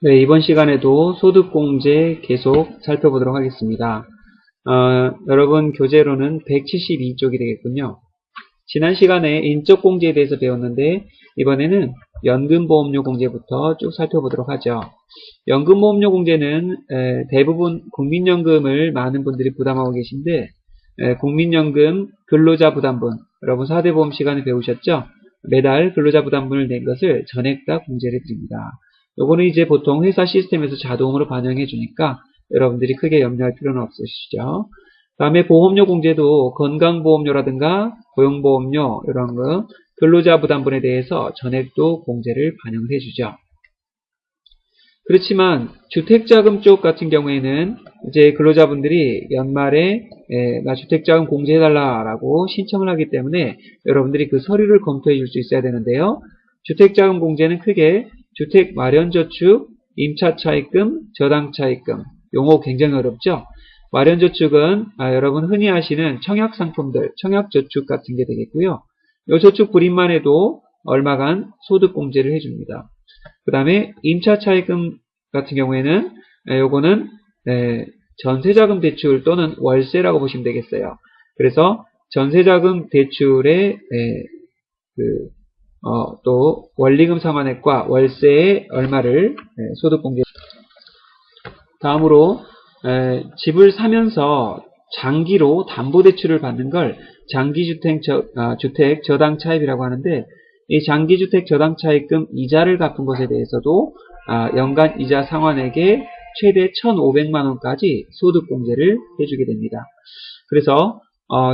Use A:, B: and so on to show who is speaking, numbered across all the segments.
A: 네, 이번 시간에도 소득공제 계속 살펴보도록 하겠습니다. 여러분 교재로는 172쪽이 되겠군요. 지난 시간에 인적공제에 대해서 배웠는데 이번에는 연금보험료 공제부터 쭉 살펴보도록 하죠. 연금보험료 공제는 대부분 국민연금을 많은 분들이 부담하고 계신데 국민연금 근로자부담분, 여러분 4대 보험 시간에 배우셨죠? 매달 근로자부담분을 낸 것을 전액 다 공제를 드립니다. 요거는 이제 보통 회사 시스템에서 자동으로 반영해 주니까 여러분들이 크게 염려할 필요는 없으시죠. 다음에 보험료 공제도 건강보험료라든가 고용보험료 이런 거 근로자부담분에 대해서 전액도 공제를 반영을 해주죠. 그렇지만 주택자금 쪽 같은 경우에는 이제 근로자분들이 연말에 나 주택자금 공제해달라라고 신청을 하기 때문에 여러분들이 그 서류를 검토해 줄 수 있어야 되는데요. 주택자금 공제는 크게 주택마련저축, 임차차입금, 저당차입금, 용어 굉장히 어렵죠? 마련저축은 여러분 흔히 아시는 청약상품들, 청약저축 같은 게 되겠고요. 이 저축 불입만 해도 얼마간 소득공제를 해줍니다. 그 다음에 임차차입금 같은 경우에는 요거는 전세자금 대출 또는 월세라고 보시면 되겠어요. 그래서 전세자금 대출의 또 원리금 상환액과 월세의 얼마를 소득공제. 다음으로 집을 사면서 장기로 담보대출을 받는 걸 장기주택 저당차입이라고 하는데 이 장기주택 저당차입금 이자를 갚은 것에 대해서도 연간 이자 상환액의 최대 1,500만원까지 소득공제를 해주게 됩니다. 그래서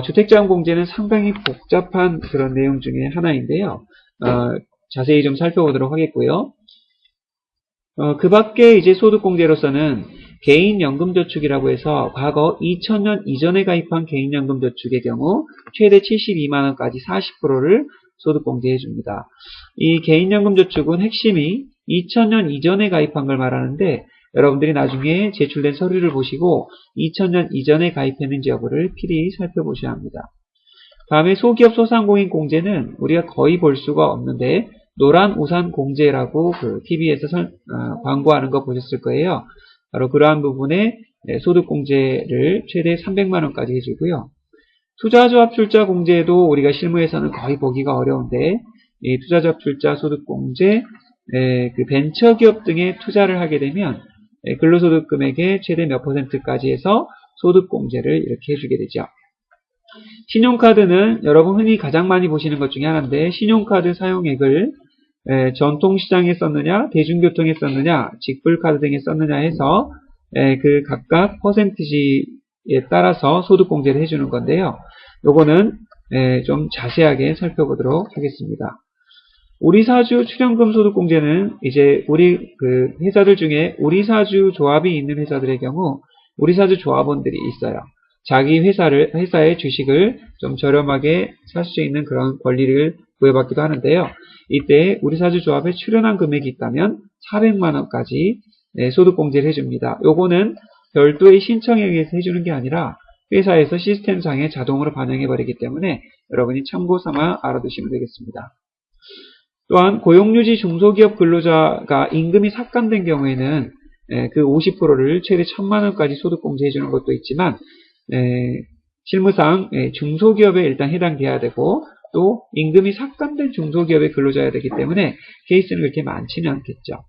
A: 주택자금 공제는 상당히 복잡한 그런 내용 중에 하나인데요. 자세히 좀 살펴보도록 하겠고요. 그 밖에 이제 소득공제로서는 개인연금저축이라고 해서 과거 2000년 이전에 가입한 개인연금저축의 경우 최대 72만원까지 40%를 소득공제해 줍니다. 이 개인연금저축은 핵심이 2000년 이전에 가입한 걸 말하는데 여러분들이 나중에 제출된 서류를 보시고 2000년 이전에 가입했는지 여부를 필히 살펴보셔야 합니다. 다음에 소기업 소상공인 공제는 우리가 거의 볼 수가 없는데 노란 우산 공제라고 그 TV에서 광고하는 거 보셨을 거예요. 바로 그러한 부분에 소득공제를 최대 300만원까지 해주고요. 투자조합 출자 공제도 우리가 실무에서는 거의 보기가 어려운데 이 투자조합 출자 소득공제 그 벤처기업 등에 투자를 하게 되면 근로소득 금액의 최대 몇 %까지 해서 소득공제를 이렇게 해주게 되죠. 신용카드는 여러분 흔히 가장 많이 보시는 것 중에 하나인데 신용카드 사용액을 전통시장에 썼느냐, 대중교통에 썼느냐, 직불카드 등에 썼느냐 해서 그 각각 퍼센티지에 따라서 소득공제를 해주는 건데요. 요거는 좀 자세하게 살펴보도록 하겠습니다. 우리사주 출연금 소득공제는 이제 우리 그 회사들 중에 우리사주 조합이 있는 회사들의 경우 우리사주 조합원들이 있어요. 자기 회사의 주식을 좀 저렴하게 살 수 있는 그런 권리를 부여받기도 하는데요. 이때 우리사주 조합에 출연한 금액이 있다면 400만원까지 소득공제를 해줍니다. 요거는 별도의 신청에 의해서 해주는 게 아니라 회사에서 시스템상에 자동으로 반영해버리기 때문에 여러분이 참고 삼아 알아두시면 되겠습니다. 또한 고용유지 중소기업 근로자가 임금이 삭감된 경우에는 그 50%를 최대 1,000만원까지 소득공제해 주는 것도 있지만 실무상 중소기업에 일단 해당돼야 되고 또 임금이 삭감된 중소기업의 근로자여야 되기 때문에 케이스는 그렇게 많지는 않겠죠.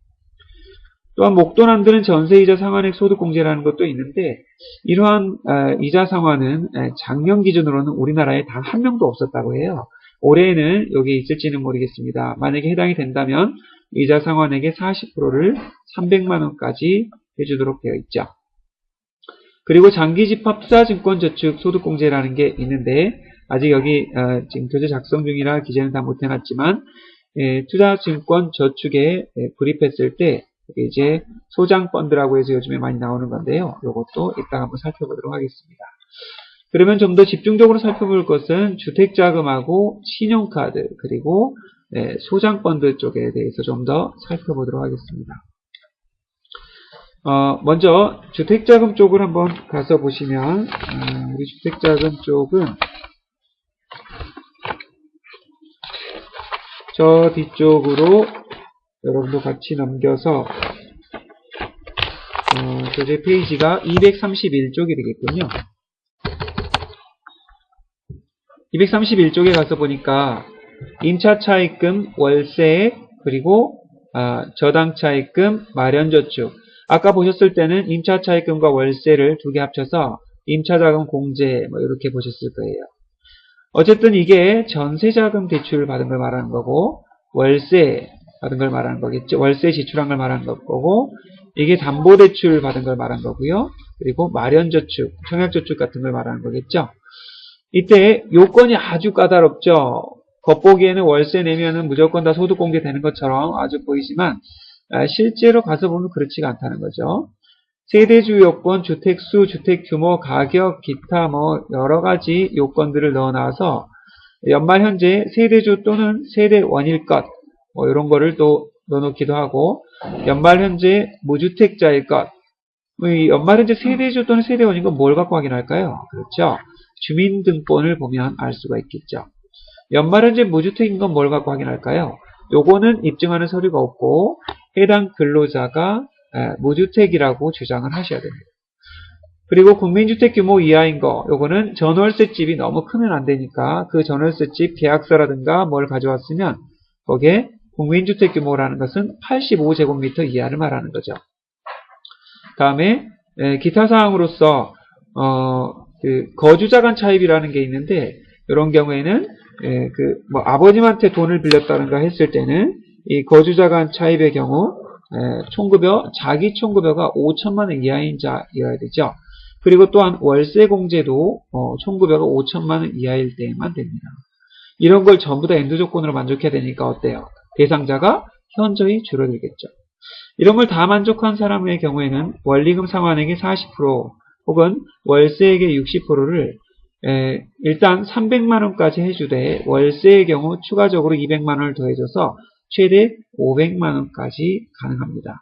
A: 또한 목돈 안 드는 전세이자 상환액 소득공제라는 것도 있는데 이러한 이자 상환은 작년 기준으로는 우리나라에 단 한 명도 없었다고 해요. 올해는 여기 있을지는 모르겠습니다. 만약에 해당이 된다면 이자 상환액의 40%를 300만원까지 해주도록 되어 있죠. 그리고 장기집합 투자증권저축 소득공제라는 게 있는데 아직 여기 지금 교재 작성 중이라 기재는 다 못해놨지만 투자증권저축에 불입했을 때 이제 소장펀드라고 해서 요즘에 많이 나오는 건데요. 이것도 이따가 한번 살펴보도록 하겠습니다. 그러면 좀 더 집중적으로 살펴볼 것은 주택자금하고 신용카드 그리고 소장펀드 쪽에 대해서 좀 더 살펴보도록 하겠습니다. 먼저 주택자금 쪽을 한번 가서 보시면 우리 주택자금 쪽은 저 뒤쪽으로 여러분도 같이 넘겨서 제 페이지가 231쪽이 되겠군요. 231쪽에 가서 보니까 임차차입금, 월세, 그리고 저당차입금, 마련저축. 아까 보셨을 때는 임차차입금과 월세를 두 개 합쳐서 임차자금 공제 이렇게 보셨을 거예요. 어쨌든 이게 전세자금 대출을 받은 걸 말하는 거고, 월세 받은 걸 말하는 거겠죠. 월세 지출한 걸 말하는 거고, 이게 담보대출 받은 걸 말하는 거고요. 그리고 마련저축, 청약저축 같은 걸 말하는 거겠죠. 이때 요건이 아주 까다롭죠. 겉보기에는 월세 내면은 무조건 다 소득공제 되는 것처럼 아주 보이지만 실제로 가서 보면 그렇지가 않다는 거죠. 세대주 요건, 주택수, 주택규모, 가격, 기타 여러 가지 요건들을 넣어놔서 연말 현재 세대주 또는 세대 원일 것 이런 거를 또 넣어놓기도 하고, 연말 현재 무주택자일 것. 연말 현재 세대주 또는 세대 원인 건 뭘 갖고 확인할까요? 그렇죠. 주민등본을 보면 알 수가 있겠죠. 연말 현재 무주택인 건 뭘 갖고 확인할까요? 요거는 입증하는 서류가 없고 해당 근로자가 무주택이라고 주장을 하셔야 됩니다. 그리고 국민주택 규모 이하인 거, 요거는 전월세집이 너무 크면 안 되니까 그 전월세집 계약서라든가 뭘 가져왔으면 거기에 국민주택 규모라는 것은 85제곱미터 이하를 말하는 거죠. 다음에 기타 사항으로서 거주자 간 차입이라는 게 있는데, 이런 경우에는 아버님한테 돈을 빌렸다든가 했을 때는 이 거주자 간 차입의 경우 총급여, 자기 총급여가 5천만 원 이하인 자여야 되죠. 그리고 또한 월세 공제도 총급여가 5천만 원 이하일 때만 됩니다. 이런 걸 전부 다 엔드 조건으로 만족해야 되니까 어때요? 대상자가 현저히 줄어들겠죠. 이런 걸 다 만족한 사람의 경우에는 원리금 상환액의 40% 혹은 월세액의 60%를 일단 300만원까지 해주되, 월세의 경우 추가적으로 200만원을 더해줘서 최대 500만원까지 가능합니다.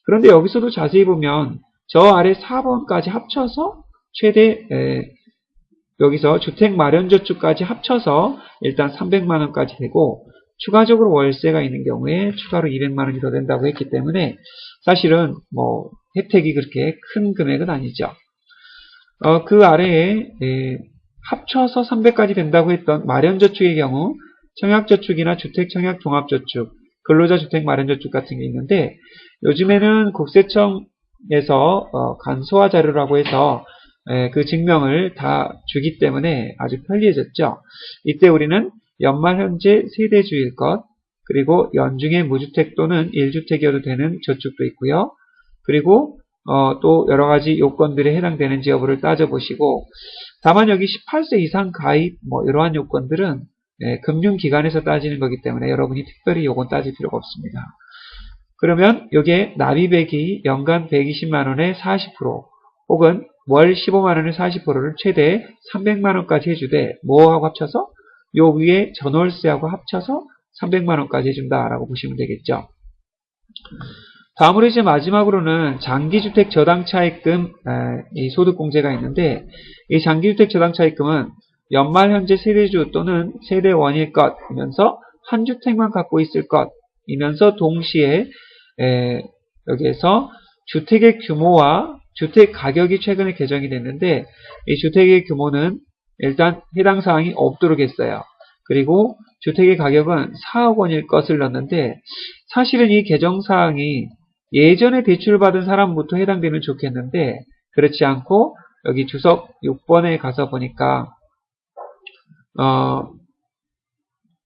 A: 그런데 여기서도 자세히 보면 저 아래 4번까지 합쳐서 최대 여기서 주택마련저축까지 합쳐서 일단 300만원까지 되고, 추가적으로 월세가 있는 경우에 추가로 200만원이 더 된다고 했기 때문에 사실은 혜택이 그렇게 큰 금액은 아니죠. 그 아래에 합쳐서 300까지 된다고 했던 마련저축의 경우 청약저축이나 주택청약종합저축, 근로자주택마련저축 같은 게 있는데, 요즘에는 국세청에서 간소화 자료라고 해서 그 증명을 다 주기 때문에 아주 편리해졌죠. 이때 우리는 연말 현재 세대주일 것, 그리고 연중에 무주택 또는 1주택이어도 되는 저축도 있고요. 그리고 또 여러 가지 요건들에 해당되는지 여부를 따져보시고, 다만 여기 18세 이상 가입 이러한 요건들은 금융기관에서 따지는 거기 때문에 여러분이 특별히 요건 따질 필요가 없습니다. 그러면 여기에 납입액이 연간 120만원의 40% 혹은 월 15만원의 40%를 최대 300만원까지 해주되, 뭐하고 합쳐서? 요 위에 전월세하고 합쳐서 300만원까지 해준다라고 보시면 되겠죠. 다음으로 이제 마지막으로는 장기주택 저당차입금 이 소득공제가 있는데, 이 장기주택 저당차입금은 연말 현재 세대주 또는 세대 원일 것이면서 한 주택만 갖고 있을 것이면서 동시에 여기에서 주택의 규모와 주택 가격이 최근에 개정이 됐는데, 이 주택의 규모는 일단 해당 사항이 없도록 했어요. 그리고 주택의 가격은 4억 원일 것을 넣었는데, 사실은 이 개정사항이 예전에 대출받은 사람부터 해당되면 좋겠는데 그렇지 않고 여기 주석 6번에 가서 보니까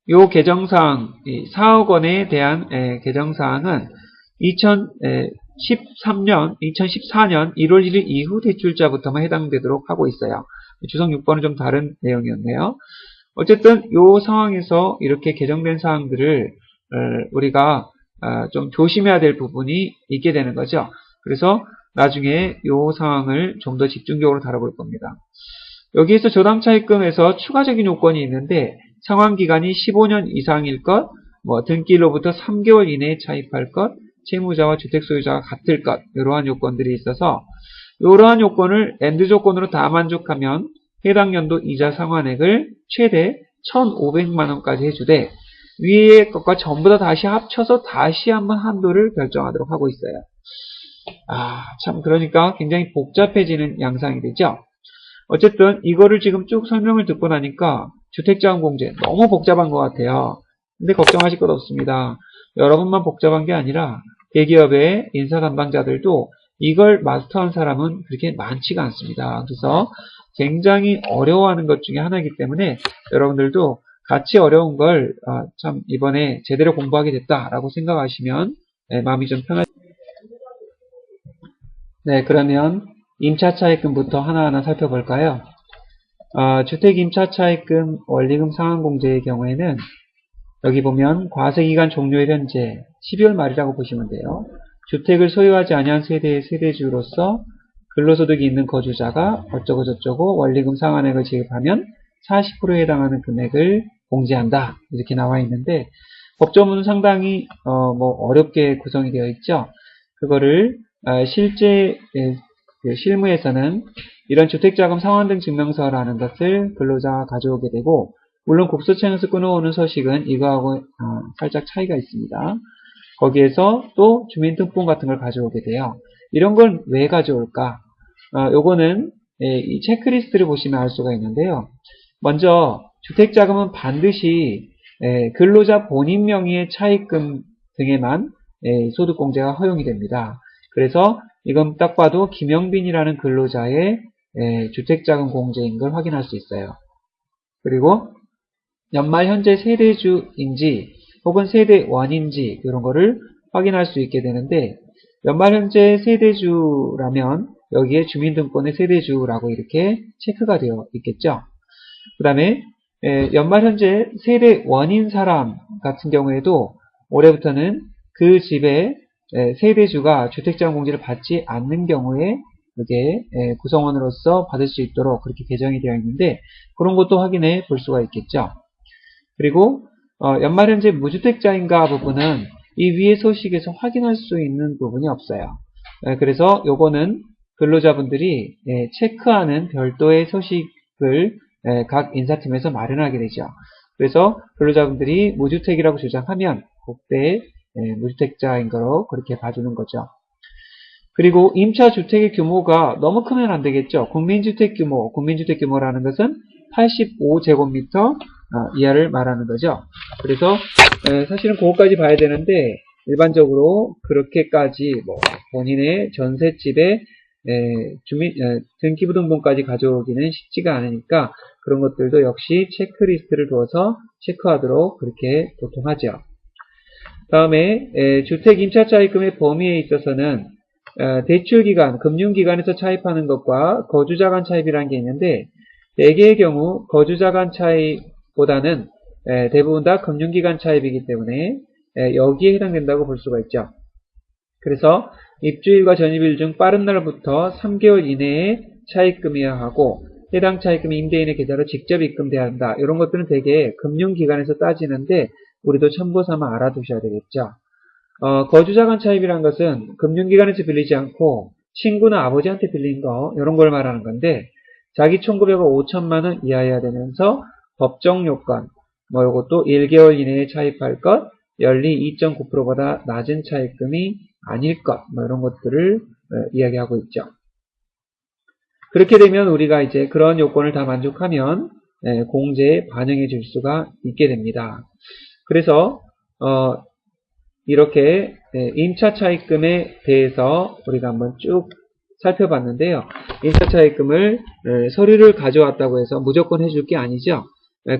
A: 요 개정사항 4억 원에 대한 개정사항은 2014년 1월 1일 이후 대출자부터만 해당되도록 하고 있어요. 주석 6번은 좀 다른 내용이었네요. 어쨌든 요 상황에서 이렇게 개정된 사항들을 우리가 좀 조심해야 될 부분이 있게 되는 거죠. 그래서 나중에 요 상황을 좀 더 집중적으로 다뤄볼 겁니다. 여기에서 저당차입금에서 추가적인 요건이 있는데, 상환기간이 15년 이상일 것, 등기일로부터 3개월 이내에 차입할 것, 채무자와 주택소유자가 같을 것, 이러한 요건들이 있어서 이러한 요건을 엔드 조건으로 다 만족하면 해당 연도 이자 상환액을 최대 1,500만원까지 해주되, 위의 것과 전부 다 다시 합쳐서 다시 한번 한도를 결정하도록 하고 있어요. 참 그러니까 굉장히 복잡해지는 양상이 되죠. 어쨌든 이거를 지금 쭉 설명을 듣고 나니까 주택자금공제 너무 복잡한 것 같아요. 근데 걱정하실 것 없습니다. 여러분만 복잡한 게 아니라 대기업의 인사 담당자들도 이걸 마스터한 사람은 그렇게 많지가 않습니다. 그래서 굉장히 어려워하는 것 중에 하나이기 때문에 여러분들도 같이 어려운 걸 참 이번에 제대로 공부하게 됐다라고 생각하시면 마음이 좀 편할. 네, 그러면 임차차입금부터 하나하나 살펴볼까요? 주택 임차차입금 원리금 상환공제의 경우에는 여기 보면 과세기간 종료일 현재 12월 말이라고 보시면 돼요. 주택을 소유하지 아니한 세대의 세대주로서 근로소득이 있는 거주자가 어쩌고 저쩌고 원리금 상환액을 지급하면 40%에 해당하는 금액을 공제한다. 이렇게 나와 있는데 법조문은 상당히 어렵게 구성이 되어 있죠. 그거를 실제 실무에서는 이런 주택자금 상환 등 증명서라는 것을 근로자가 가져오게 되고, 물론 국세청에서 끊어오는 서식은 이거하고 살짝 차이가 있습니다. 거기에서 또 주민등본 같은 걸 가져오게 돼요. 이런 걸 왜 가져올까? 요거는 이 체크리스트를 보시면 알 수가 있는데요. 먼저 주택자금은 반드시 근로자 본인 명의의 차입금 등에만 소득공제가 허용이 됩니다. 그래서 이건 딱 봐도 김영빈이라는 근로자의 주택자금 공제인 걸 확인할 수 있어요. 그리고 연말 현재 세대주인지 혹은 세대원인지 이런 거를 확인할 수 있게 되는데, 연말 현재 세대주라면 여기에 주민등본의 세대주라고 이렇게 체크가 되어 있겠죠. 그 다음에 연말 현재 세대원인 사람 같은 경우에도 올해부터는 그 집의 세대주가 주택자금 공제를 받지 않는 경우에 이게 구성원으로서 받을 수 있도록 그렇게 개정이 되어 있는데, 그런 것도 확인해 볼 수가 있겠죠. 그리고 연말 현재 무주택자인가 부분은 이 위의 소식에서 확인할 수 있는 부분이 없어요. 그래서 요거는 근로자분들이 체크하는 별도의 소식을 각 인사팀에서 마련하게 되죠. 그래서 근로자분들이 무주택이라고 주장하면 그때 무주택자인 거로 그렇게 봐주는 거죠. 그리고 임차주택의 규모가 너무 크면 안 되겠죠. 국민주택 규모라는 것은 85제곱미터 이하를 말하는 거죠. 그래서 사실은 그것까지 봐야 되는데, 일반적으로 그렇게까지 본인의 전셋집에 등기부등본까지 가져오기는 쉽지가 않으니까 그런 것들도 역시 체크리스트를 두어서 체크하도록 그렇게 보통 하죠. 다음에 주택 임차차입금의 범위에 있어서는 대출기간, 금융기관에서 차입하는 것과 거주자 간 차입이라는 게 있는데, 대개의 경우 거주자 간 차입보다는 대부분 다 금융기관 차입이기 때문에 여기에 해당된다고 볼 수가 있죠. 그래서 입주일과 전입일 중 빠른 날부터 3개월 이내에 차입금이어야 하고, 해당 차입금이 임대인의 계좌로 직접 입금돼야 한다. 이런 것들은 대개 금융기관에서 따지는데 우리도 참고 삼아 알아두셔야 되겠죠. 거주자 간 차입이란 것은 금융기관에서 빌리지 않고 친구나 아버지한테 빌린 거, 이런 걸 말하는 건데, 자기 총급여가 5천만 원 이하여야 되면서 법정 요건, 요것도 1개월 이내에 차입할 것, 연리 2.9%보다 낮은 차입금이 아닐 것, 이런 것들을 이야기하고 있죠. 그렇게 되면 우리가 이제 그런 요건을 다 만족하면 공제에 반영해 줄 수가 있게 됩니다. 그래서 이렇게 임차차입금에 대해서 우리가 한번 쭉 살펴봤는데요. 임차차입금을 서류를 가져왔다고 해서 무조건 해줄 게 아니죠.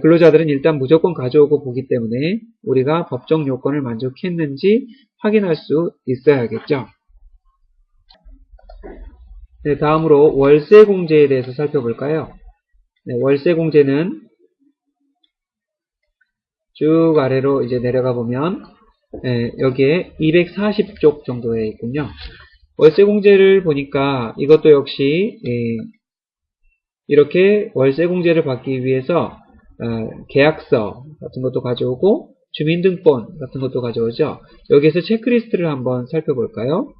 A: 근로자들은 일단 무조건 가져오고 보기 때문에 우리가 법정 요건을 만족했는지 확인할 수 있어야겠죠. 네, 다음으로 월세공제에 대해서 살펴볼까요? 네, 월세공제는 쭉 아래로 이제 내려가 보면 여기에 240쪽 정도에 있군요. 월세공제를 보니까 이것도 역시 이렇게 월세공제를 받기 위해서 계약서 같은 것도 가져오고 주민등본 같은 것도 가져오죠. 여기에서 체크리스트를 한번 살펴볼까요?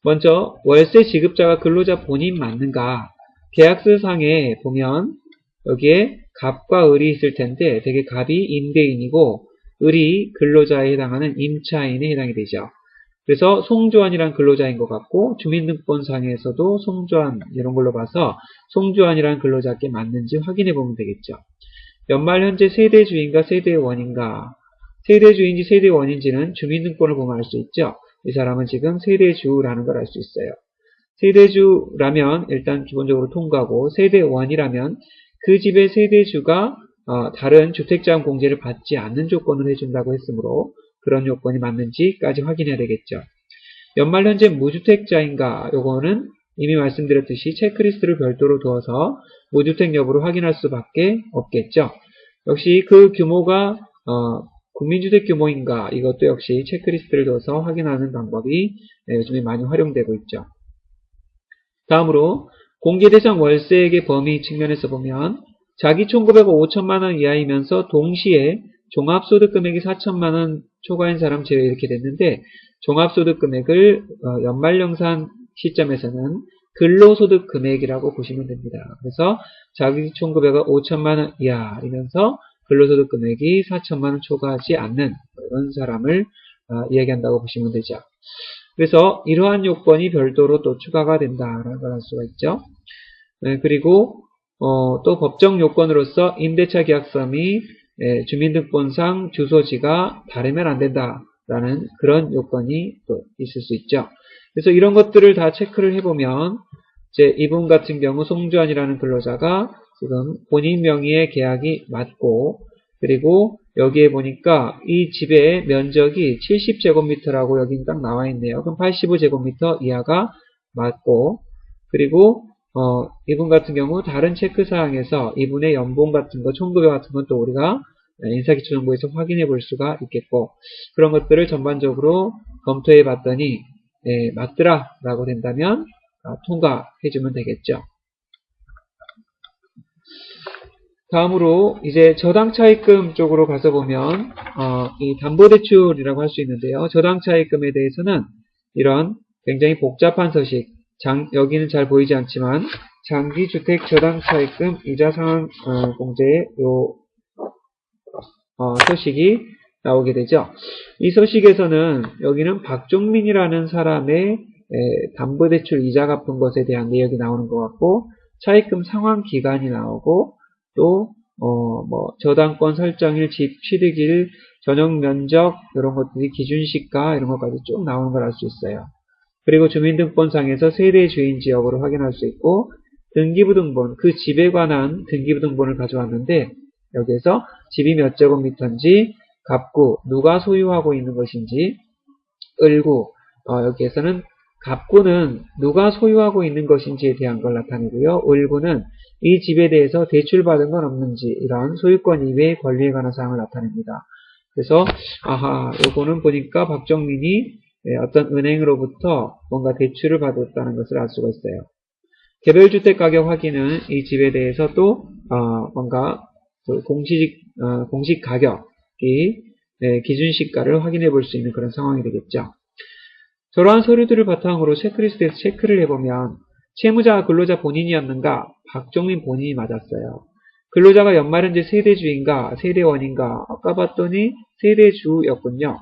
A: 먼저 월세 지급자가 근로자 본인 맞는가? 계약서상에 보면 여기에 갑과 을이 있을 텐데, 되게 갑이 임대인이고 을이 근로자에 해당하는 임차인에 해당이 되죠. 그래서 송주환이란 근로자인 것 같고 주민등본상에서도 송주환 이런 걸로 봐서 송주환이란 근로자께 맞는지 확인해 보면 되겠죠. 연말 현재 세대주인가 세대원인가, 세대주인지 세대원인지는 주민등본을 보면 알 수 있죠. 이 사람은 지금 세대주라는 걸 알 수 있어요. 세대주라면 일단 기본적으로 통과고, 세대원이라면 그 집의 세대주가 다른 주택자금 공제를 받지 않는 조건을 해준다고 했으므로 그런 요건이 맞는지까지 확인해야 되겠죠. 연말 현재 무주택자인가, 요거는 이미 말씀드렸듯이 체크리스트를 별도로 두어서 무주택 여부를 확인할 수밖에 없겠죠. 역시 그 규모가 국민주택 규모인가, 이것도 역시 체크리스트를 둬서 확인하는 방법이 요즘에 많이 활용되고 있죠. 다음으로 공개대상 월세액의 범위 측면에서 보면 자기 총급액가 5천만원 이하이면서 동시에 종합소득금액이 4천만원 초과인 사람 제외 이렇게 됐는데, 종합소득금액을 연말정산 시점에서는 근로소득금액이라고 보시면 됩니다. 그래서 자기 총급액가 5천만원 이하이면서 근로소득금액이 4천만원 초과하지 않는 이런 사람을 이야기한다고 보시면 되죠. 그래서 이러한 요건이 별도로 또 추가가 된다라는 걸 알 수가 있죠. 그리고 또 법정 요건으로서 임대차 계약서 및 주민등본상 주소지가 다르면 안 된다라는 그런 요건이 또 있을 수 있죠. 그래서 이런 것들을 다 체크를 해보면 이제 이분 같은 경우 송주환이라는 근로자가 지금 본인 명의의 계약이 맞고, 그리고 여기에 보니까 이 집의 면적이 70제곱미터라고 여기 딱 나와 있네요. 그럼 85제곱미터 이하가 맞고, 그리고 이분 같은 경우 다른 체크사항에서 이분의 연봉 같은 거, 총급여 같은 건 또 우리가 인사기초정보에서 확인해 볼 수가 있겠고, 그런 것들을 전반적으로 검토해 봤더니 맞더라 라고 된다면 통과해주면 되겠죠. 다음으로 이제 저당차입금 쪽으로 가서 보면 이 담보대출이라고 할 수 있는데요. 저당차입금에 대해서는 이런 굉장히 복잡한 서식, 여기는 잘 보이지 않지만 장기주택 저당차입금 이자상환 공제의 요 서식이 나오게 되죠. 이 서식에서는 여기는 박종민이라는 사람의 담보대출 이자 갚은 것에 대한 내역이 나오는 것 같고, 차입금 상환 기간이 나오고, 또 저당권 설정일, 집 취득일, 전용 면적 이런 것들이 기준시가 이런 것까지 쭉 나오는 걸 알 수 있어요. 그리고 주민등본상에서 세대 주인지 여부를 확인할 수 있고, 등기부등본, 그 집에 관한 등기부등본을 가져왔는데 여기에서 집이 몇 제곱미터인지, 갑구, 누가 소유하고 있는 것인지, 을구, 여기에서는 갑구는 누가 소유하고 있는 것인지에 대한 걸 나타내고요. 을구는 이 집에 대해서 대출받은 건 없는지, 이런 소유권 이외의 권리에 관한 사항을 나타냅니다. 그래서 요거는 보니까 박정민이 어떤 은행으로부터 뭔가 대출을 받았다는 것을 알 수가 있어요. 개별주택 가격 확인은 이 집에 대해서 또 뭔가 공식 가격이 기준시가를 확인해 볼 수 있는 그런 상황이 되겠죠. 저러한 서류들을 바탕으로 체크리스트에서 체크를 해보면 채무자가 근로자 본인이었는가? 박종민 본인이 맞았어요. 근로자가 연말현재 세대주인가? 세대원인가? 아까 봤더니 세대주였군요.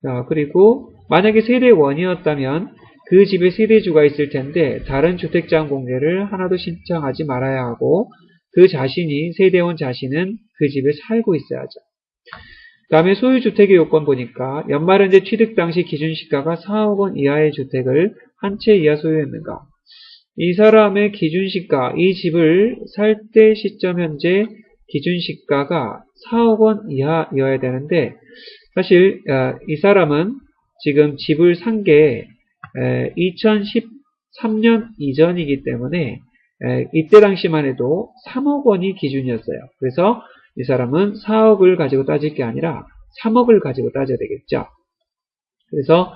A: 자, 그리고 만약에 세대원이었다면 그 집에 세대주가 있을 텐데 다른 주택자금 공제를 하나도 신청하지 말아야 하고, 그 자신이, 세대원 자신은 그 집에 살고 있어야죠. 다음에 소유주택의 요건 보니까 연말현재 취득 당시 기준시가가 4억원 이하의 주택을 한 채 이하 소유했는가. 이 사람의 기준시가, 이 집을 살 때 시점 현재 기준시가가 4억원 이하여야 되는데, 사실 이 사람은 지금 집을 산 게 2013년 이전이기 때문에 이때 당시만 해도 3억원이 기준이었어요. 그래서 이 사람은 4억을 가지고 따질 게 아니라 3억을 가지고 따져야 되겠죠. 그래서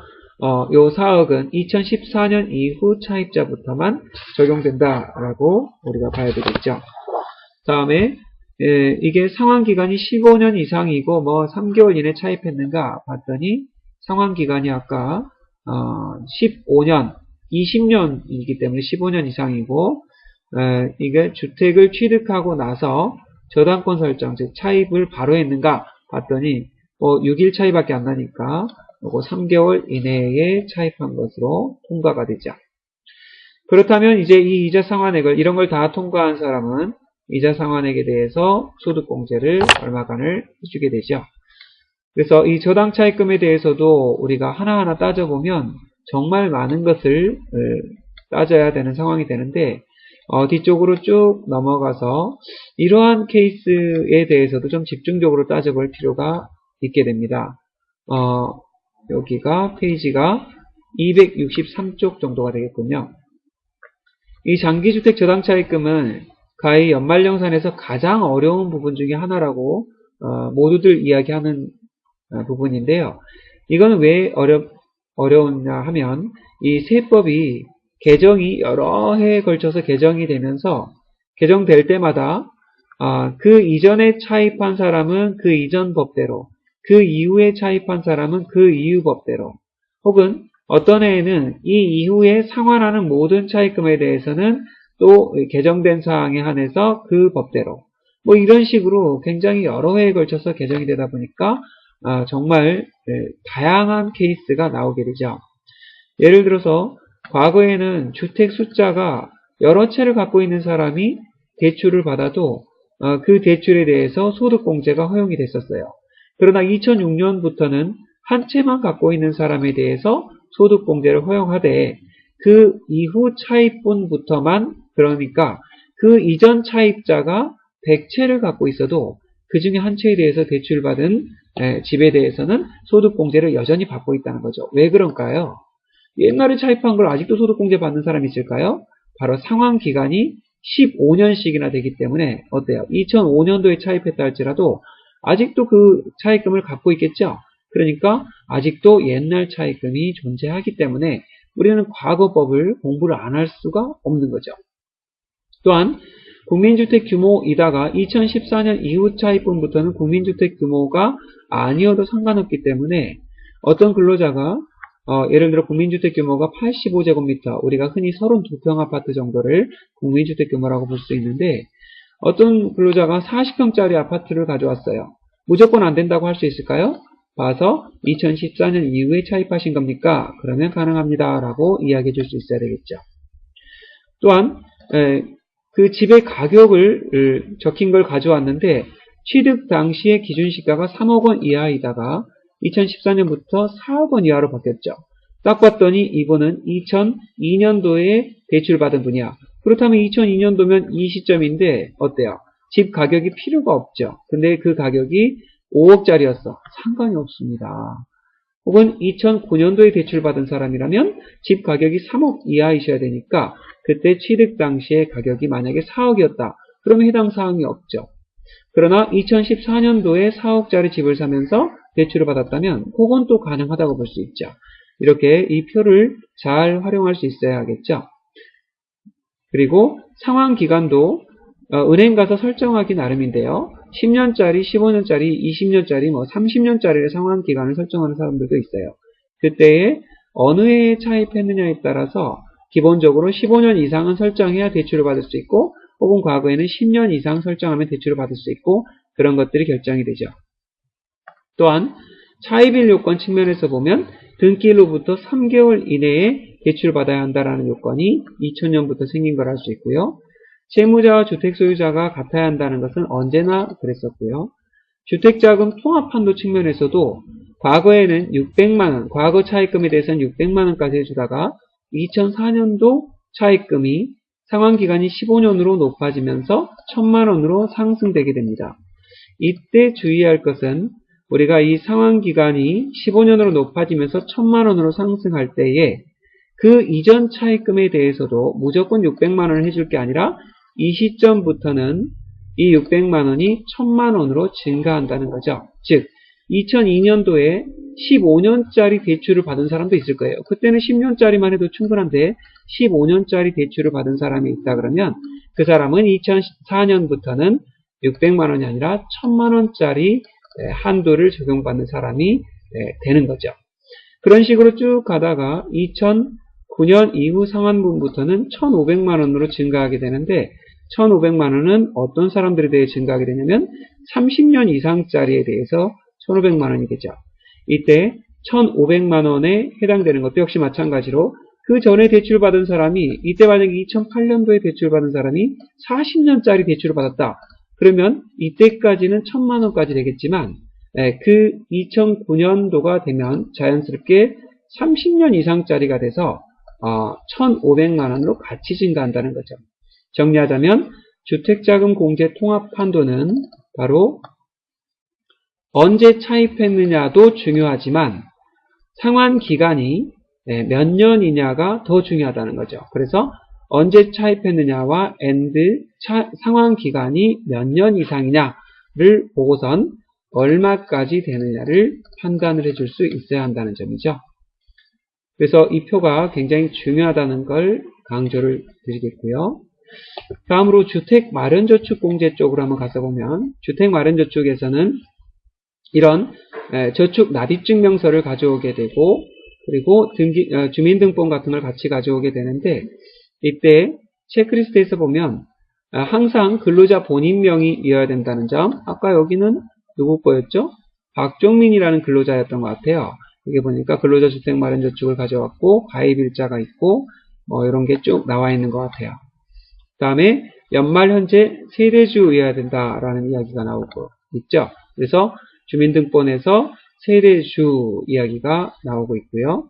A: 요 4억은 2014년 이후 차입자부터만 적용된다라고 우리가 봐야 되겠죠. 다음에 이게 상환기간이 15년 이상이고 3개월 이내 차입했는가 봤더니 상환기간이 아까 15년, 20년이기 때문에 15년 이상이고, 이게 주택을 취득하고 나서 저당권 설정, 즉 차입을 바로 했는가 봤더니 6일 차이밖에 안 나니까 요거 3개월 이내에 차입한 것으로 통과가 되죠. 그렇다면 이제 이 이자 상환액을 이런 걸 다 통과한 사람은 이자 상환액에 대해서 소득공제를 얼마간을 해주게 되죠. 그래서 이 저당 차입금에 대해서도 우리가 하나하나 따져보면 정말 많은 것을 따져야 되는 상황이 되는데 뒤쪽으로 쭉 넘어가서 이러한 케이스에 대해서도 좀 집중적으로 따져볼 필요가 있게 됩니다. 여기가 페이지가 263쪽 정도가 되겠군요. 이 장기주택 저당차입금은 가히 연말정산에서 가장 어려운 부분 중에 하나라고 모두들 이야기하는 부분인데요. 이거는 왜 어려웠냐 하면 이 세법이 개정이 여러 해에 걸쳐서 개정이 되면서 개정될 때마다 그 이전에 차입한 사람은 그 이전 법대로, 그 이후에 차입한 사람은 그 이후 법대로, 혹은 어떤 해에는 이 이후에 상환하는 모든 차입금에 대해서는 또 개정된 사항에 한해서 그 법대로 뭐 이런 식으로 굉장히 여러 해에 걸쳐서 개정이 되다 보니까 정말 다양한 케이스가 나오게 되죠. 예를 들어서 과거에는 주택 숫자가 여러 채를 갖고 있는 사람이 대출을 받아도 그 대출에 대해서 소득공제가 허용이 됐었어요. 그러나 2006년부터는 한 채만 갖고 있는 사람에 대해서 소득공제를 허용하되 그 이후 차입분부터만, 그러니까 그 이전 차입자가 100채를 갖고 있어도 그 중에 한 채에 대해서 대출받은 집에 대해서는 소득공제를 여전히 받고 있다는 거죠. 왜 그럴까요? 옛날에 차입한 걸 아직도 소득공제 받는 사람이 있을까요? 바로 상환기간이 15년씩이나 되기 때문에 어때요? 2005년도에 차입했다 할지라도 아직도 그 차입금을 갖고 있겠죠? 그러니까 아직도 옛날 차입금이 존재하기 때문에 우리는 과거법을 공부를 안 할 수가 없는 거죠. 또한 국민주택 규모이다가 2014년 이후 차입분부터는 국민주택 규모가 아니어도 상관없기 때문에 어떤 근로자가 예를 들어 국민주택 규모가 85제곱미터, 우리가 흔히 32평 아파트 정도를 국민주택 규모라고 볼 수 있는데 어떤 근로자가 40평짜리 아파트를 가져왔어요. 무조건 안 된다고 할 수 있을까요? 봐서 2014년 이후에 차입하신 겁니까? 그러면 가능합니다. 라고 이야기해 줄 수 있어야 되겠죠. 또한 그 집의 가격을 적힌 걸 가져왔는데 취득 당시의 기준시가가 3억 원 이하이다가 2014년부터 4억 원 이하로 바뀌었죠. 딱 봤더니 이분은 2002년도에 대출받은 분이야. 그렇다면 2002년도면 이 시점인데 어때요? 집 가격이 필요가 없죠. 근데 그 가격이 5억짜리였어. 상관이 없습니다. 혹은 2009년도에 대출받은 사람이라면 집 가격이 3억 이하이셔야 되니까 그때 취득 당시의 가격이 만약에 4억이었다. 그러면 해당 사항이 없죠. 그러나 2014년도에 4억짜리 집을 사면서 대출을 받았다면 그건 또 가능하다고 볼 수 있죠. 이렇게 이 표를 잘 활용할 수 있어야 하겠죠. 그리고 상환기간도 은행 가서 설정하기 나름인데요. 10년짜리, 15년짜리, 20년짜리, 30년짜리의 상환기간을 설정하는 사람들도 있어요. 그때에 어느 해에 차입했느냐에 따라서 기본적으로 15년 이상은 설정해야 대출을 받을 수 있고 혹은 과거에는 10년 이상 설정하면 대출을 받을 수 있고 그런 것들이 결정이 되죠. 또한 차입일 요건 측면에서 보면 등기일로부터 3개월 이내에 대출을 받아야 한다는 요건이 2000년부터 생긴 걸 알 수 있고요. 채무자와 주택 소유자가 같아야 한다는 것은 언제나 그랬었고요. 주택자금 통합한도 측면에서도 과거에는 600만원, 과거 차입금에 대해서는 600만원까지 해주다가 2004년도 차입금이 상환기간이 15년으로 높아지면서 1000만원으로 상승되게 됩니다. 이때 주의할 것은 우리가 이 상환기간이 15년으로 높아지면서 1000만원으로 상승할 때에 그 이전 차입금에 대해서도 무조건 600만원을 해줄 게 아니라 이 시점부터는 이 600만원이 1000만원으로 증가한다는 거죠. 즉 2002년도에 15년짜리 대출을 받은 사람도 있을 거예요. 그때는 10년짜리만 해도 충분한데 15년짜리 대출을 받은 사람이 있다 그러면 그 사람은 2004년부터는 600만원이 아니라 1000만원짜리 한도를 적용받는 사람이 되는 거죠. 그런 식으로 쭉 가다가 2009년 이후 상환분부터는 1,500만원으로 증가하게 되는데 1,500만원은 어떤 사람들에 대해 증가하게 되냐면 30년 이상짜리에 대해서 1,500만원이겠죠. 이때 1,500만 원에 해당되는 것도 역시 마찬가지로 그 전에 대출받은 사람이 이때 만약에 2008년도에 대출받은 사람이 40년짜리 대출을 받았다. 그러면 이때까지는 1,000만 원까지 되겠지만 그 2009년도가 되면 자연스럽게 30년 이상짜리가 돼서 1,500만 원으로 같이 증가한다는 거죠. 정리하자면 주택자금 공제 통합 한도는 바로 언제 차입했느냐도 중요하지만 상환 기간이 몇 년이냐가 더 중요하다는 거죠. 그래서 언제 차입했느냐와 상환 기간이 몇 년 이상이냐를 보고선 얼마까지 되느냐를 판단을 해줄 수 있어야 한다는 점이죠. 그래서 이 표가 굉장히 중요하다는 걸 강조를 드리겠고요. 다음으로 주택마련저축공제 쪽으로 한번 가서 보면 주택마련저축에서는 이런 저축 납입증명서를 가져오게 되고 그리고 주민등본 같은 걸 같이 가져오게 되는데 이때 체크리스트에서 보면 항상 근로자 본인명의이어야 된다는 점. 아까 여기는 누구 거였죠? 박종민이라는 근로자였던 것 같아요. 여기 보니까 근로자 주택마련저축을 가져왔고 가입일자가 있고 뭐 이런 게 쭉 나와 있는 것 같아요. 그 다음에 연말 현재 세대주여야 된다라는 이야기가 나오고 있죠. 그래서 주민등본에서 세대주 이야기가 나오고 있고요.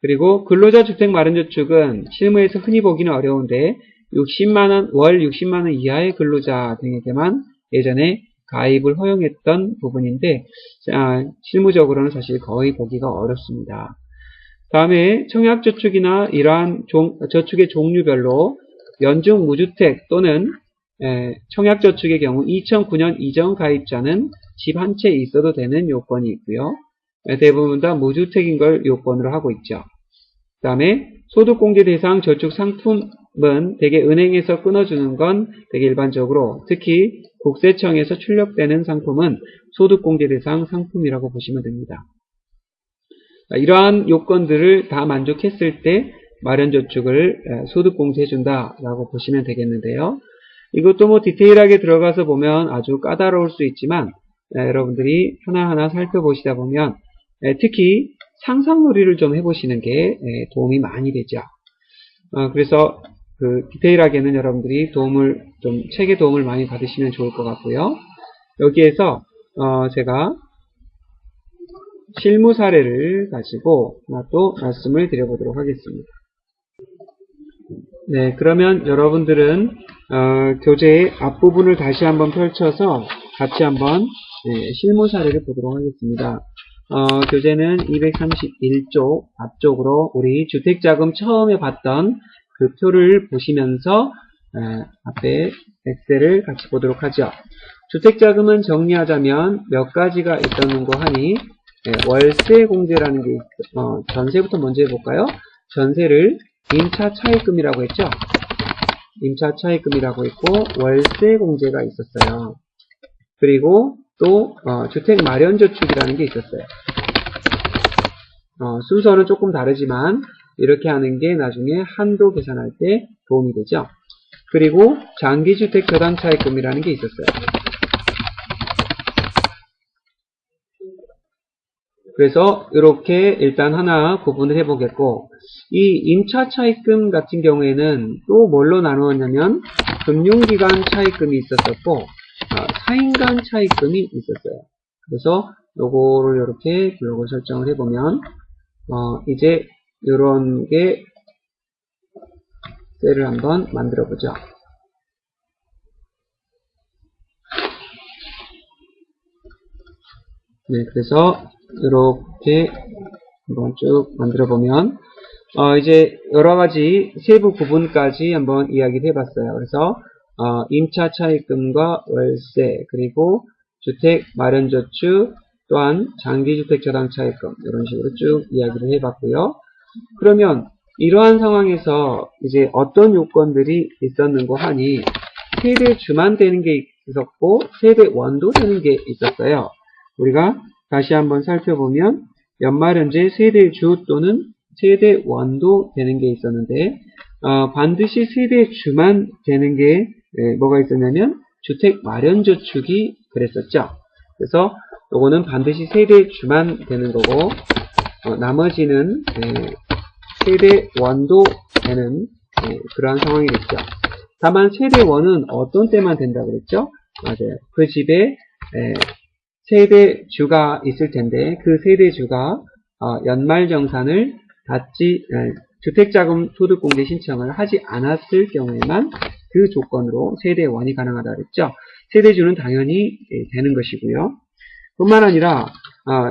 A: 그리고 근로자 주택마련저축은 실무에서 흔히 보기는 어려운데 60만원, 월 60만원 이하의 근로자 등에게만 예전에 가입을 허용했던 부분인데 실무적으로는 사실 거의 보기가 어렵습니다. 다음에 청약저축이나 이러한 저축의 종류별로 연중 무주택 또는 청약저축의 경우 2009년 이전 가입자는 집 한 채 있어도 되는 요건이 있고요. 대부분 다 무주택인 걸 요건으로 하고 있죠. 그 다음에 소득공제 대상 저축 상품은 대개 은행에서 끊어주는 건 되게 일반적으로 특히 국세청에서 출력되는 상품은 소득공제 대상 상품이라고 보시면 됩니다. 이러한 요건들을 다 만족했을 때 마련저축을 소득공제해준다라고 보시면 되겠는데요. 이것도 뭐 디테일하게 들어가서 보면 아주 까다로울 수 있지만 여러분들이 하나하나 살펴보시다 보면 특히 상상놀이를 좀 해보시는 게 도움이 많이 되죠. 그래서 그 디테일하게는 여러분들이 책의 도움을 많이 받으시면 좋을 것 같고요. 여기에서 제가 실무 사례를 가지고 하나 또 말씀을 드려보도록 하겠습니다. 네, 그러면 여러분들은 교재의 앞부분을 다시 한번 펼쳐서 같이 한번 실무 사례를 보도록 하겠습니다. 교재는 231쪽 앞쪽으로 우리 주택자금 처음에 봤던 그 표를 보시면서 앞에 엑셀을 같이 보도록 하죠. 주택자금은 정리하자면 몇 가지가 있었는고 하니 월세 공제라는 게 전세부터 먼저 해볼까요? 전세를 임차 차입금이라고 했죠. 임차 차입금이라고 했고 월세 공제가 있었어요. 그리고 또 주택 마련저축이라는 게 있었어요. 순서는 조금 다르지만 이렇게 하는 게 나중에 한도 계산할 때 도움이 되죠. 그리고 장기주택 저당 차입금이라는 게 있었어요. 그래서 이렇게 일단 하나 구분을 해보겠고 이 임차 차입금 같은 경우에는 또 뭘로 나누었냐면 금융기관 차입금이 있었었고 사인간 차입금이 있었어요. 그래서 요거를 이렇게 블록을 설정을 해보면 이제 이런 게 셀을 한번 만들어 보죠. 네, 그래서 이렇게 한번 쭉 만들어 보면 이제 여러 가지 세부 구분까지 한번 이야기를 해봤어요. 그래서 임차 차입금과 월세 그리고 주택 마련저축 또한 장기주택 저당 차입금 이런 식으로 쭉 이야기를 해봤고요. 그러면 이러한 상황에서 이제 어떤 요건들이 있었는고 하니 세대주만 되는 게 있었고 세대원도 되는 게 있었어요. 우리가 다시 한번 살펴보면 연말현재 세대주 또는 세대원도 되는 게 있었는데 반드시 세대주만 되는 게 뭐가 있었냐면 주택 마련저축이 그랬었죠. 그래서 요거는 반드시 세대주만 되는 거고 나머지는 세대1도 되는 그러한 상황이 됐죠. 다만 세대1은 어떤 때만 된다고 그랬죠? 맞아요. 그 집에 세대주가 있을 텐데 그 세대주가 연말정산을 받지 주택자금 소득공제 신청을 하지 않았을 경우에만 그 조건으로 세대1이 가능하다고 그랬죠. 세대주는 당연히 되는 것이고요. 뿐만 아니라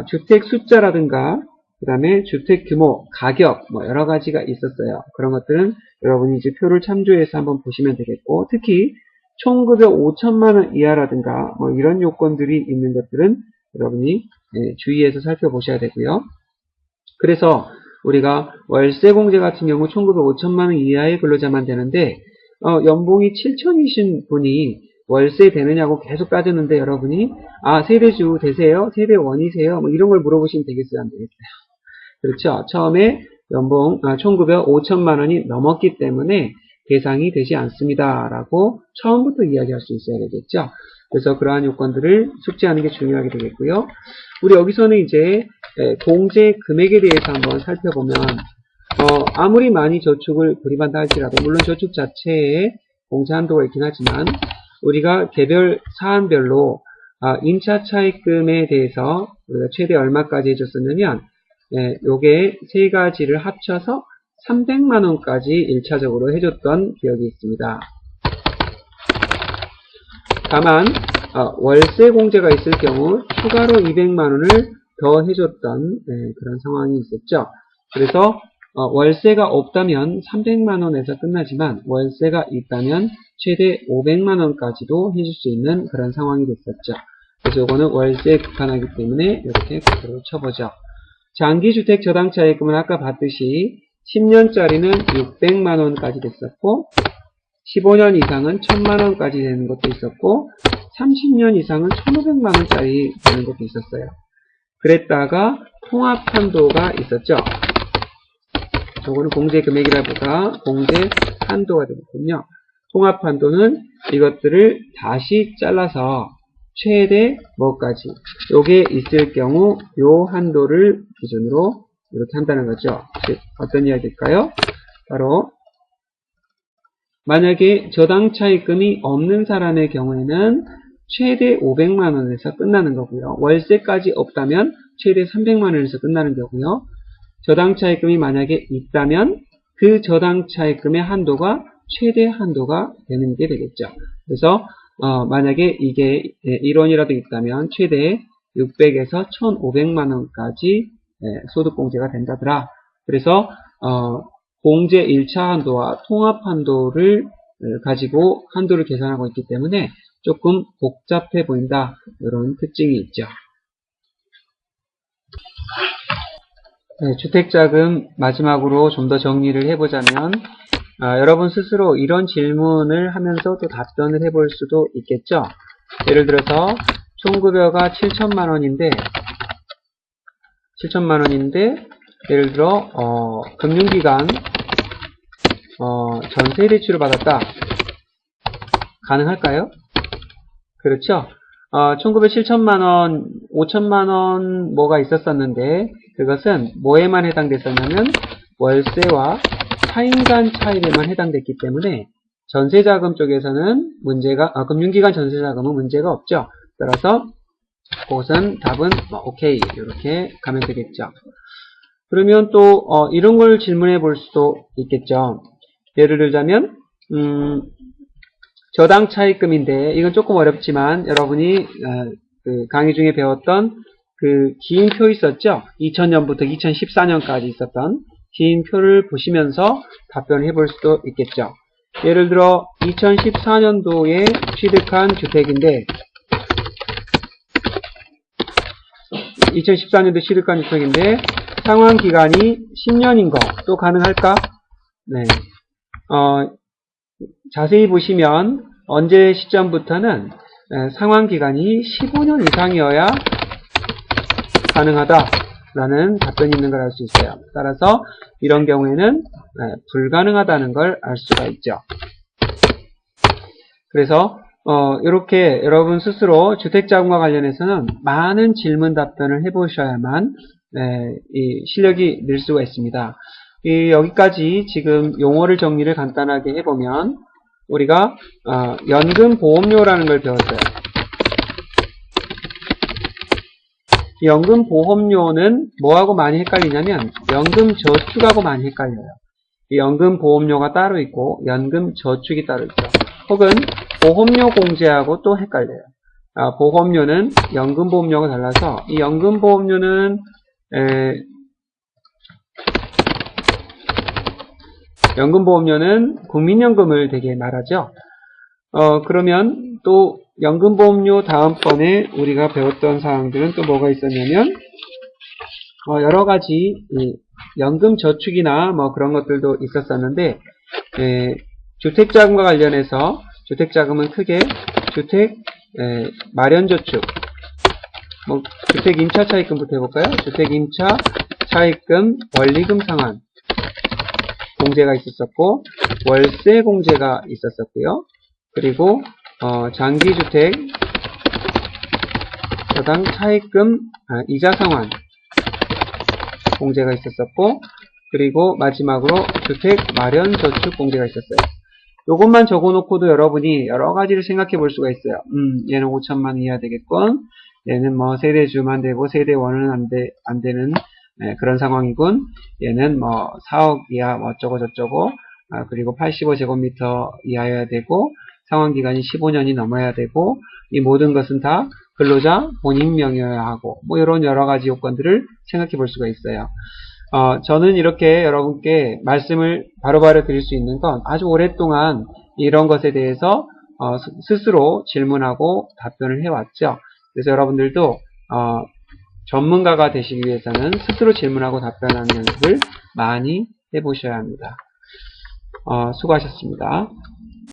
A: 주택 숫자라든가 그 다음에 주택 규모, 가격 뭐 여러 가지가 있었어요. 그런 것들은 여러분이 이제 표를 참조해서 한번 보시면 되겠고, 특히 총급여 5천만 원 이하라든가 뭐 이런 요건들이 있는 것들은 여러분이 주의해서 살펴보셔야 되고요. 그래서 우리가 월세 공제 같은 경우 총급여 5천만 원 이하의 근로자만 되는데 연봉이 7천이신 분이 월세 되느냐고 계속 따졌는데 여러분이 세대주 되세요? 세대1이세요? 뭐 이런 걸 물어보시면 되겠어요? 안 되겠어요? 그렇죠. 처음에 연봉 총급여 5천만 원이 넘었기 때문에 대상이 되지 않습니다. 라고 처음부터 이야기할 수 있어야 되겠죠. 그래서 그러한 요건들을 숙지하는 게 중요하게 되겠고요. 우리 여기서는 이제 공제 금액에 대해서 한번 살펴보면 아무리 많이 저축을 불입한다 할지라도 물론 저축 자체에 공제 한도가 있긴 하지만 우리가 개별 사안별로 임차 차입금에 대해서 우리가 최대 얼마까지 해줬었냐면 요게 세 가지를 합쳐서 300만 원까지 1차적으로 해줬던 기억이 있습니다. 다만 월세 공제가 있을 경우 추가로 200만 원을 더 해줬던 그런 상황이 있었죠. 그래서 월세가 없다면 300만 원에서 끝나지만 월세가 있다면 최대 500만 원까지도 해줄 수 있는 그런 상황이 됐었죠. 그래서 이거는 월세에 국한하기 때문에 이렇게 그대로 쳐보죠. 장기주택 저당차입금은 아까 봤듯이 10년짜리는 600만 원까지 됐었고 15년 이상은 1000만 원까지 되는 것도 있었고 30년 이상은 1500만 원짜리 되는 것도 있었어요. 그랬다가 통합한도가 있었죠. 저거는 공제 금액이라보다 공제 한도가 되거든요. 통합한도는 이것들을 다시 잘라서 최대 뭐까지 요게 있을 경우 요 한도를 기준으로 이렇게 한다는 거죠. 즉 어떤 이야기일까요? 바로 만약에 저당차입금이 없는 사람의 경우에는 최대 500만 원에서 끝나는 거고요. 월세까지 없다면 최대 300만 원에서 끝나는 거고요. 저당차입금이 만약에 있다면 그 저당차입금의 한도가 최대 한도가 되는 게 되겠죠. 그래서 만약에 이게 1원이라도 있다면 최대 600에서 1500만 원까지 소득공제가 된다더라. 그래서 공제 1차 한도와 통합 한도를 가지고 한도를 계산하고 있기 때문에 조금 복잡해 보인다. 이런 특징이 있죠. 주택자금 마지막으로 좀 더 정리를 해보자면 여러분 스스로 이런 질문을 하면서 또 답변을 해볼 수도 있겠죠. 예를 들어서 총급여가 7천만 원인데 예를 들어 금융기관 전세 대출을 받았다. 가능할까요? 그렇죠. 총급여 7천만 원, 5천만 원 뭐가 있었었는데 그것은 뭐에만 해당됐었냐면 월세와 차인간 차입에만 해당됐기 때문에 전세자금 쪽에서는 문제가 금융기관 전세자금은 문제가 없죠. 따라서 그것은 답은 오케이 이렇게 가면 되겠죠. 그러면 또 이런 걸 질문해 볼 수도 있겠죠. 예를 들자면 저당 차입금인데 이건 조금 어렵지만 여러분이 그 강의 중에 배웠던 그 긴 표 있었죠. 2000년부터 2014년까지 있었던 긴 표를 보시면서 답변을 해볼 수도 있겠죠. 예를 들어 2014년도에 취득한 주택인데 2014년도 취득한 주택인데 상환기간이 10년인 거 또 가능할까? 네. 자세히 보시면 언제 시점부터는 상환기간이 15년 이상이어야 가능하다라는 답변이 있는 걸 알 수 있어요. 따라서 이런 경우에는 불가능하다는 걸 알 수가 있죠. 그래서 이렇게 여러분 스스로 주택자금과 관련해서는 많은 질문 답변을 해보셔야만 이 실력이 늘 수가 있습니다. 여기까지 지금 용어를 정리를 간단하게 해보면 우리가 연금보험료라는 걸 배웠어요. 연금보험료는 뭐하고 많이 헷갈리냐면 연금저축하고 많이 헷갈려요. 연금보험료가 따로 있고 연금저축이 따로 있죠. 혹은 보험료 공제하고 또 헷갈려요. 보험료는 연금보험료가 달라서 이 연금보험료는 연금보험료는 국민연금을 되게 말하죠. 그러면 또 연금보험료 다음번에 우리가 배웠던 사항들은 또 뭐가 있었냐면 여러 가지 연금저축이나 뭐 그런 것들도 있었었는데 주택자금과 관련해서 주택자금은 크게 주택 마련저축, 주택 임차 차입금부터 해볼까요? 주택 임차 차입금 원리금 상환 공제가 있었었고 월세 공제가 있었었고요. 그리고 장기주택 저당 차입금 이자 상환 공제가 있었었고 그리고 마지막으로 주택 마련 저축 공제가 있었어요. 요것만 적어놓고도 여러분이 여러 가지를 생각해 볼 수가 있어요. 얘는 5천만 이하 되겠군. 얘는 뭐 세대주만 되고 세대원은 안 되는 그런 상황이군. 얘는 뭐 4억 이하 뭐 어쩌고 저쩌고 그리고 85제곱미터 이하여야 되고 상환기간이 15년이 넘어야 되고 이 모든 것은 다 근로자 본인 명의여야 하고 뭐 이런 여러 가지 요건들을 생각해 볼 수가 있어요. 저는 이렇게 여러분께 말씀을 바로바로 드릴 수 있는 건 아주 오랫동안 이런 것에 대해서 스스로 질문하고 답변을 해왔죠. 그래서 여러분들도 전문가가 되시기 위해서는 스스로 질문하고 답변하는 연습을 많이 해보셔야 합니다. 수고하셨습니다.